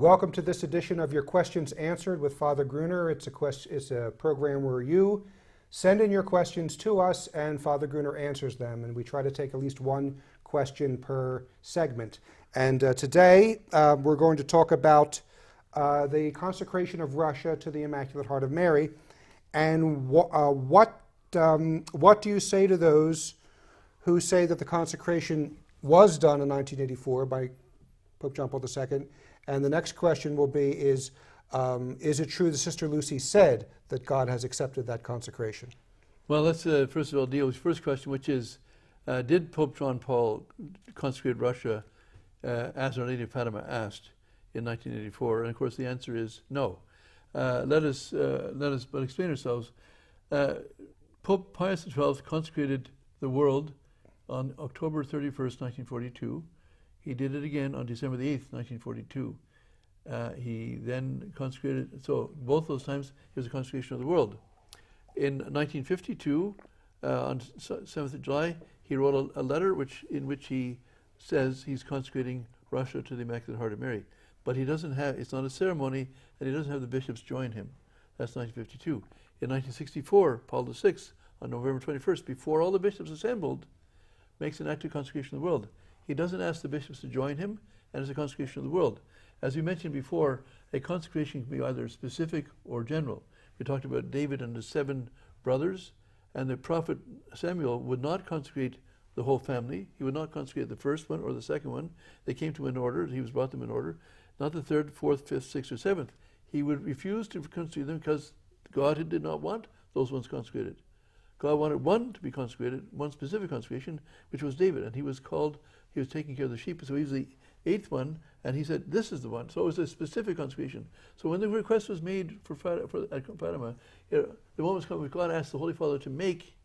Welcome to this edition of Your Questions Answered with Father Gruner. It's a program where you send in your questions to us and Father Gruner answers them, and we try to take at least one question per segment. And today we're going to talk about the consecration of Russia to the Immaculate Heart of Mary. And what do you say to those who say that the consecration was done in 1984 by Pope John Paul II? And the next question will be, is it true that Sister Lucy said that God has accepted that consecration? Well, let's first of all deal with the first question, which is, did Pope John Paul consecrate Russia as Our Lady of Fatima asked in 1984? And of course the answer is no. Let us but explain ourselves. Pope Pius XII consecrated the world on October 31st, 1942. He did it again on December the 8th, 1942. He then consecrated, so both those times it was a consecration of the world. In 1952, on 7th of July, he wrote a letter in which he says he's consecrating Russia to the Immaculate Heart of Mary. But he doesn't have, it's not a ceremony, and he doesn't have the bishops join him. That's 1952. In 1964, Paul VI, on November 21st, before all the bishops assembled, makes an act of consecration of the world. He doesn't ask the bishops to join him, and it's a consecration of the world. As we mentioned before, a consecration can be either specific or general. We talked about David and his 7 brothers, and the prophet Samuel would not consecrate the whole family. He would not consecrate the first one or the second one. They came to him in order. He was brought them in order. Not the 3rd, 4th, 5th, 6th, or 7th. He would refuse to consecrate them because God did not want those ones consecrated. God wanted one to be consecrated, one specific consecration, which was David, and he was taking care of the sheep, so he was the 8th one, and he said, this is the one. So it was a specific consecration. So when the request was made for Fatima, the moment was coming when God asked the Holy Father to make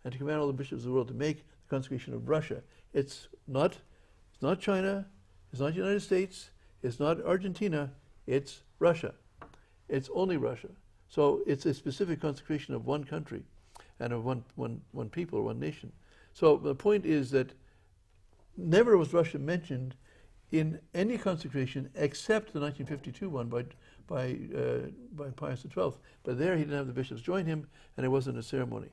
and to command all the bishops of the world to make the consecration of Russia. It's not China, it's not the United States, it's not Argentina, it's Russia. It's only Russia. So it's a specific consecration of one country and of one people or one nation. So the point is that never was Russia mentioned in any consecration except the 1952 one by Pius XII. But there he didn't have the bishops join him, and it wasn't a ceremony.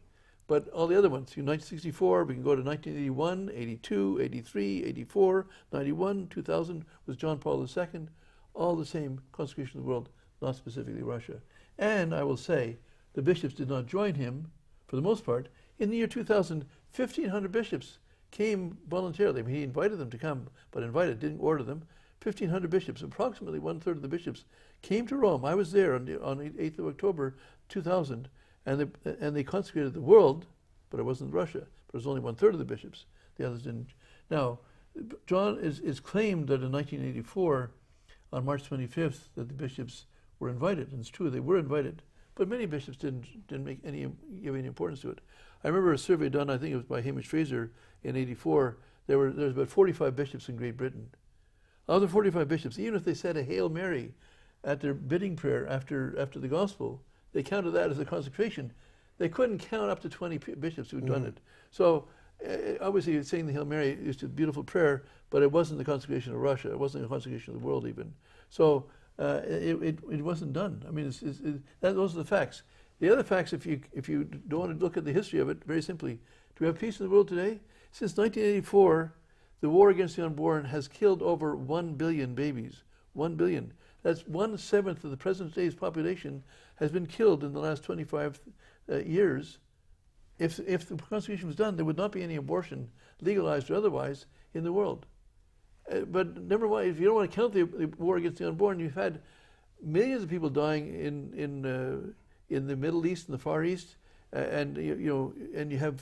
But all the other ones, in 1964, we can go to 1981, 82, 83, 84, 91, 2000, was John Paul II, all the same consecration of the world, not specifically Russia. And I will say, the bishops did not join him, for the most part. In the year 2000, 1,500 bishops came voluntarily. I mean, he invited them to come, but didn't order them. 1,500 bishops, approximately 1/3 of the bishops, came to Rome. I was there on the 8th of October 2000, and they consecrated the world, but it wasn't Russia. But it was only 1/3 of the bishops. The others didn't. Now, John is claimed that in 1984, on March 25th, that the bishops were invited, and it's true, they were invited. But many bishops didn't give any importance to it. I remember a survey done, I think it was by Hamish Fraser in '84. There was about 45 bishops in Great Britain. Of the 45 bishops, even if they said a Hail Mary at their bidding prayer after the Gospel, they counted that as a consecration. They couldn't count up to 20 bishops who had done it. So obviously saying the Hail Mary is a beautiful prayer, but it wasn't the consecration of Russia. It wasn't the consecration of the world even. So it wasn't done. I mean, those are the facts. The other facts, if you don't want to look at the history of it, very simply, do we have peace in the world today? Since 1984, the war against the unborn has killed over 1 billion babies. 1 billion. That's 1/7 of the present day's population has been killed in the last 25 years. If the consecration was done, there would not be any abortion, legalized or otherwise, in the world. But never mind, if you don't want to count the war against the unborn, you've had millions of people dying in the Middle East and the Far East, and you have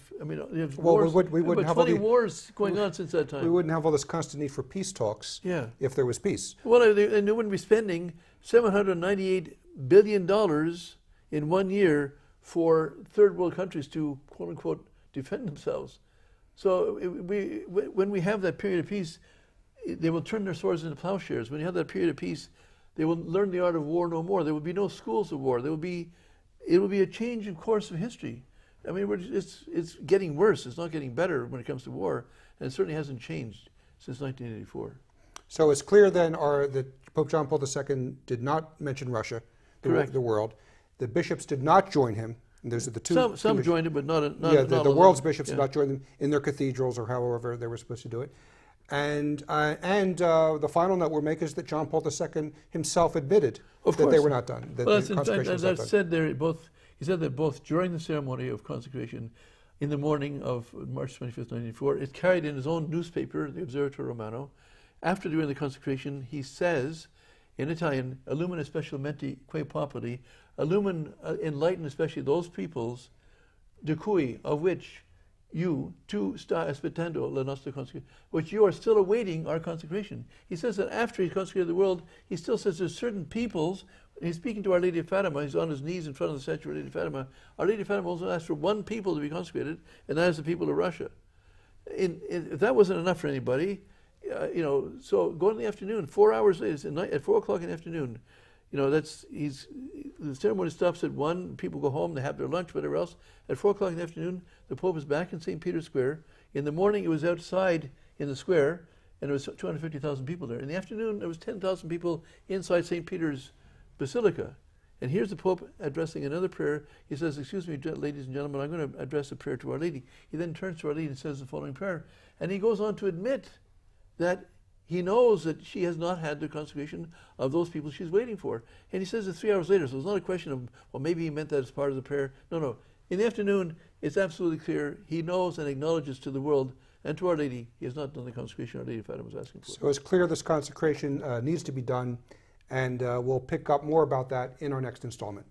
wars. We wouldn't have 20 wars going on since that time. We wouldn't have all this constant need for peace talks if there was peace. Well, and they wouldn't be spending $798 billion in 1 year for third world countries to quote unquote defend themselves. So when we have that period of peace, they will turn their swords into plowshares. When you have that period of peace, they will learn the art of war no more. There will be no schools of war. It will be a change in course of history. I mean, it's getting worse. It's not getting better when it comes to war, and it certainly hasn't changed since 1984. So it's clear then that Pope John Paul II did not mention Russia, Correct. the world. The bishops did not join him. And those are the two. Some joined it, but not the world's bishops did not join them in their cathedrals or however they were supposed to do it. And the final note we'll make is that John Paul II himself admitted that they were not done. That well, the consecration was not done. said there, he said that both during the ceremony of consecration, in the morning of March 25th, 1994, it carried in his own newspaper, the Observatore Romano. After doing the consecration, he says, in Italian, "Illumina specialmente quei popoli," enlighten especially those peoples, de cui, of which you tu sta aspettando la nostra consecration, which you are still awaiting our consecration. He says that after he consecrated the world, he still says there's certain peoples, and he's speaking to Our Lady of Fatima, he's on his knees in front of the statue of Our Lady of Fatima. Our Lady of Fatima also asked for one people to be consecrated, and that is the people of Russia. If that wasn't enough for anybody, so go in the afternoon, 4 hours later, at 4 o'clock in the afternoon, the ceremony stops at 1, people go home, they have their lunch, whatever else. At 4 o'clock in the afternoon, the Pope is back in St. Peter's Square. In the morning, it was outside in the square, and there was 250,000 people there. In the afternoon, there was 10,000 people inside St. Peter's Basilica. And here's the Pope addressing another prayer. He says, "Excuse me, ladies and gentlemen, I'm going to address a prayer to Our Lady." He then turns to Our Lady and says the following prayer. And he goes on to admit that he knows that she has not had the consecration of those people she's waiting for. And he says it 3 hours later, so it's not a question of, well, maybe he meant that as part of the prayer. No. In the afternoon, it's absolutely clear. He knows and acknowledges to the world and to Our Lady, he has not done the consecration Our Lady of Fatima was asking for. So it's clear this consecration needs to be done, and we'll pick up more about that in our next installment.